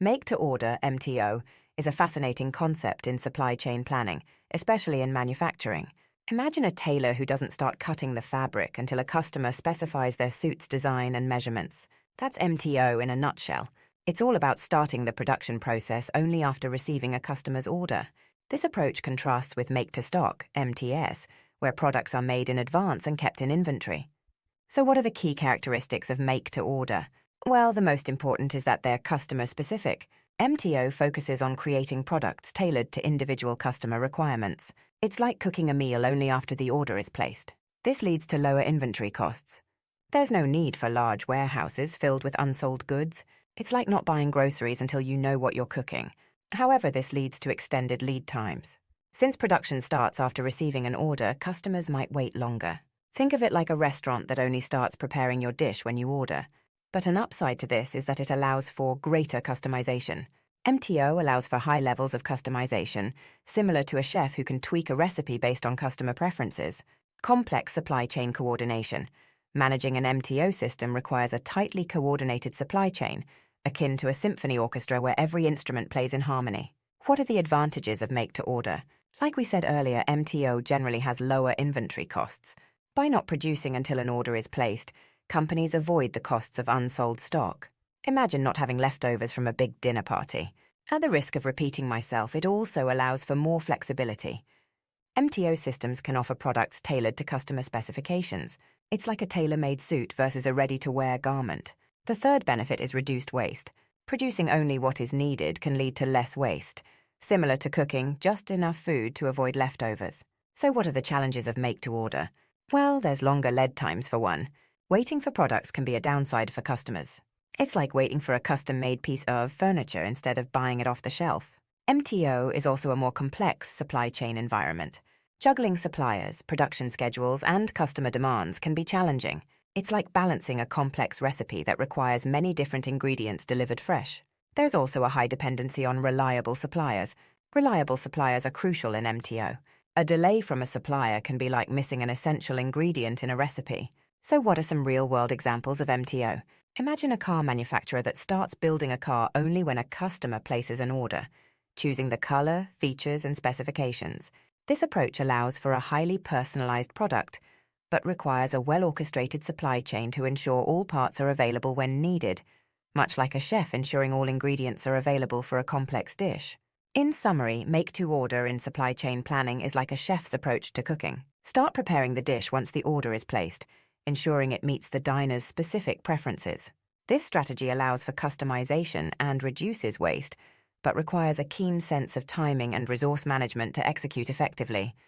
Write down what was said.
Make-to-order (MTO) is a fascinating concept in supply chain planning, especially in manufacturing. Imagine a tailor who doesn't start cutting the fabric until a customer specifies their suit's design and measurements. That's MTO in a nutshell. It's all about starting the production process only after receiving a customer's order. This approach contrasts with make-to-stock (MTS), where products are made in advance and kept in inventory. So what are the key characteristics of make-to-order? Well, the most important is that they're customer-specific. MTO focuses on creating products tailored to individual customer requirements. It's like cooking a meal only after the order is placed. This leads to lower inventory costs. There's no need for large warehouses filled with unsold goods. It's like not buying groceries until you know what you're cooking. However, this leads to extended lead times. Since production starts after receiving an order, customers might wait longer. Think of it like a restaurant that only starts preparing your dish when you order. But an upside to this is that it allows for greater customization. MTO allows for high levels of customization, similar to a chef who can tweak a recipe based on customer preferences. Complex supply chain coordination. Managing an MTO system requires a tightly coordinated supply chain, akin to a symphony orchestra where every instrument plays in harmony. What are the advantages of make-to-order? Like we said earlier, MTO generally has lower inventory costs. By not producing until an order is placed, companies avoid the costs of unsold stock. Imagine not having leftovers from a big dinner party. At the risk of repeating myself, it also allows for more flexibility. MTO systems can offer products tailored to customer specifications. It's like a tailor-made suit versus a ready-to-wear garment. The third benefit is reduced waste. Producing only what is needed can lead to less waste. Similar to cooking, just enough food to avoid leftovers. So what are the challenges of make-to-order? Well, there's longer lead times for one. Waiting for products can be a downside for customers. It's like waiting for a custom-made piece of furniture instead of buying it off the shelf. MTO is also a more complex supply chain environment. Juggling suppliers, production schedules, and customer demands can be challenging. It's like balancing a complex recipe that requires many different ingredients delivered fresh. There's also a high dependency on reliable suppliers. Reliable suppliers are crucial in MTO. A delay from a supplier can be like missing an essential ingredient in a recipe. So what are some real-world examples of MTO? Imagine a car manufacturer that starts building a car only when a customer places an order, choosing the color, features, and specifications. This approach allows for a highly personalized product, but requires a well-orchestrated supply chain to ensure all parts are available when needed, much like a chef ensuring all ingredients are available for a complex dish. In summary, make-to-order in supply chain planning is like a chef's approach to cooking. Start preparing the dish once the order is placed, ensuring it meets the diner's specific preferences. This strategy allows for customization and reduces waste, but requires a keen sense of timing and resource management to execute effectively.